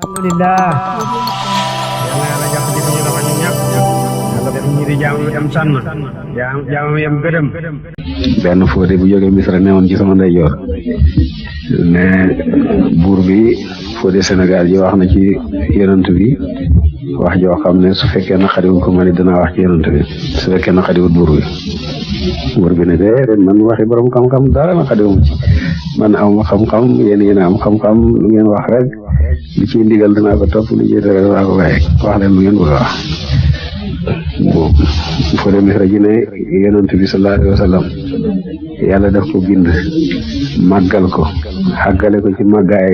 alhamdulillah yàlla jàpp ci suñu loxo ñun ñëpp yàlla def ñi di jaamu yam sànn jaamu yam gërëm. benn fóode bu jógee Misra newoon ci sama ndeyjoor ne buur bi fóode Sénégal ji wax na ci yonent bi wax joo xam ne su fekkee na xariwul ko ma ni danaa wax ci yonent bi su fekkee na xariwul buur bi ne de man waxi borom xam-xam dara na xariwum ci man am xam-xam yéen am xam-xam lu ngeen wax rek li ciy ndigal dinaa ko topp li ciy tere dinaa ko bàyyi wax leen lu ngeen bëgg a wax bon fóode Misra ji ne yonent bi sallallahu alayhi wa sallam yàlla daf ko bind màggal ko xàggale ko ci màggaay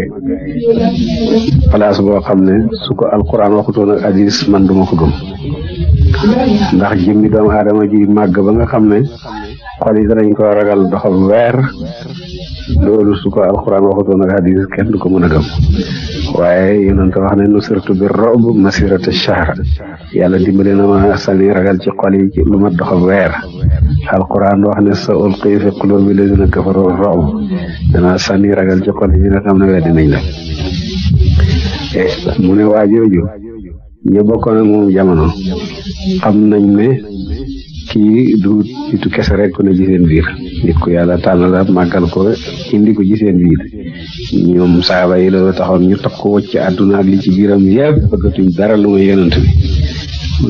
place boo xam ne su ko alquran waxutoon ak hadis man duma ko gëm ndax jëmmi doomu aadama ji màgg ba nga xam ne xol yi danañ ko ragal doxal weer loolu su ko alquran waxutoon ak hadis kenn du ko mën a gëm waaye yonent wax ne nusirtu bir rob masirata shahr yàlla dimbali na ma sànni ragal ci xol yi ci lu mat doxal weer alquran wax ne sa ulqi fi qulubi lazina kafaru rob danaa sànni ragal ci xol yi nga xam ne weddi nañ la mu ne waa jooju ñu bokkoon ak moom jamono xam nañ ne kii du nitu kese rek ku ne ci seen biir nit ku yàlla tànn la màggal ko indi ko ci seen biir ñoom saaba yi loolu taxoon ñu takk ko wacc àdduna ak li ci biiram yëpp bëggatuñ dara lu muy yonent bi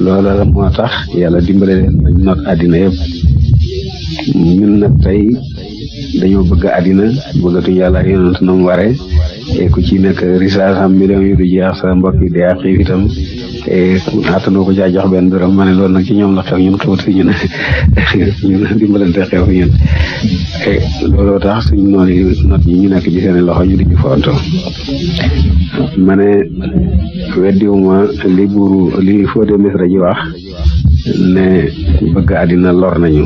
loolu la moo tax yàlla dimbale leen bañ not àddina yëpp ñun nag tey dañoo bëgg àddina bëggatuñ yàlla ak yonent na mu waree et ku ci nekk risaas am millions yu du jeex sa mbokk yi dee xiif itam attanoo ko caa jox benn dërëm ma ne loolu nag ci ñoom la xew ñun xewut fi ñun ñun dimbalante xew fi ñun looloo tax suñ noon yi not yi ñu nekk ci seen loxo ñu di ñu fonto ma ne weddiwuma li Fodé Misra ji wax ne bëgg àddina lor nañu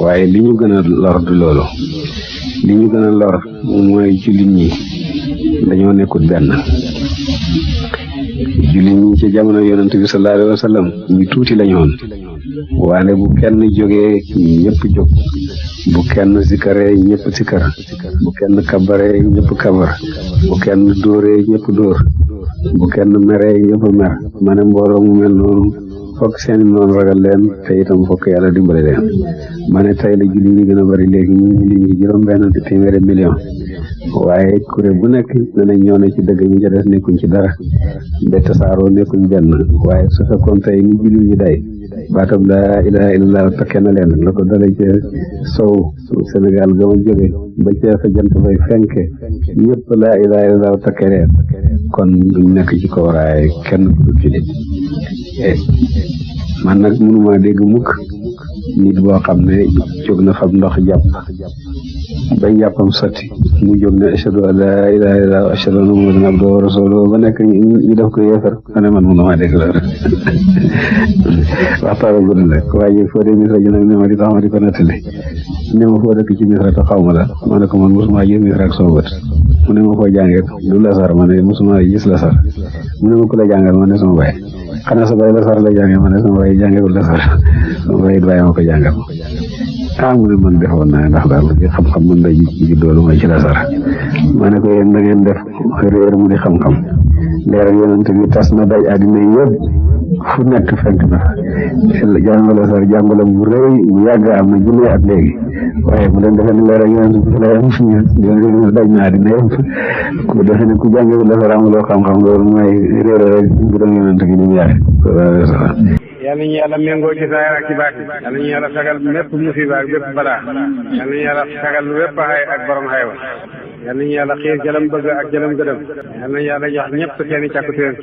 waaye li ñu gën a lor du loolu li ñu gën a lor mooy jullit ñi dañoo nekkut benn jullit ñi ci jamono yonent bi sallallahu alayhi wa sallam ñu tuuti lañu woon waane bu kenn jógee ñëpp jóg bu kenn sikkaree ñëpp sikkar bu kenn kabaree ñëpp kabar bu kenn dóoree ñëpp dóor bu kenn meree ñëpp mer ma ne mbooloo mu mel noonu fokk seen noonu ragal leen te itam fokk yàlla dimbale leen ma ne tey la jullit ñi gën a bari léegi ñu jullit ñi juróom-benn téeméeri million waaye kuréel bu nekk danañ ñëw ne ci dëgg ñu ca des nekkuñ ci dara ba tasaaroo nekkuñ benn waaye su fekkoon tey ni jullit ñi day baatab laa ilaha illallah takkee na leen la ko dalee ca sow Sénégal ga ma jóge ba ca fa jant fay fenke ñëpp laa ilaha illallah takkee leen kon duñ nekk ci kaw raay kenn du jullit man nag mënuma dégg mukk nit boo xam ne jóg na fab ndox jàpp bañ jàppam sotti mu jóg ne ashhadu an laa ilaaha illallaah wa ashhadu anna muhammadan abduhu wa rasuluhu ba nekk ñu def ko yéefar ma ne man mënuma dégg loolu waxtaan bu dul rek waaye Fodé Misra ji nag ne ma di tax ma di ko nettali ne ma foo dëkk ci Misra te xaw ma la ma ne ko man mosuma gis Misra ak sama bët mu ne ma foo jàngee du lasar ma ne mosuma gis lasar mu ne ma ku la jàngal ma ne sama baay xanaa sa baay lasar la jàngee ma ne sama baay jàngewul lasar sama baay it bàyyi ma ko jàngal mu ne man defoon naa ndax daal xam-xam mën na ji doolu mooy ci lasar ma ne ko yéen da ngeen def réer mu di xam-xam leeral yonent bi tas na daj àddina yëpp fu nekk fenk na jàngu lasar jàngulam bu rëy bu yàgg am na junne at léegi waaye mu doon defe ne leeral yonent bi la yem ñu daj na àddina yëpp ku defe ne ku jàngewul lasar amuloo xam-xam loolu mooy réer rek bu doon yonent bi ni mu yàgg yàlla ñu yàlla méngoo ci saayir ak ci baati yàlla ñu yàlla fegal mépp musiba ak bépp balaa yàlla ñu yàlla fegal wépp xay ak borom xaywa yàlla ñu yàlla xiir jalam bëgg ak jalam gëdëm yàlla ñu yàlla jox ñëpp seeni càkkutéer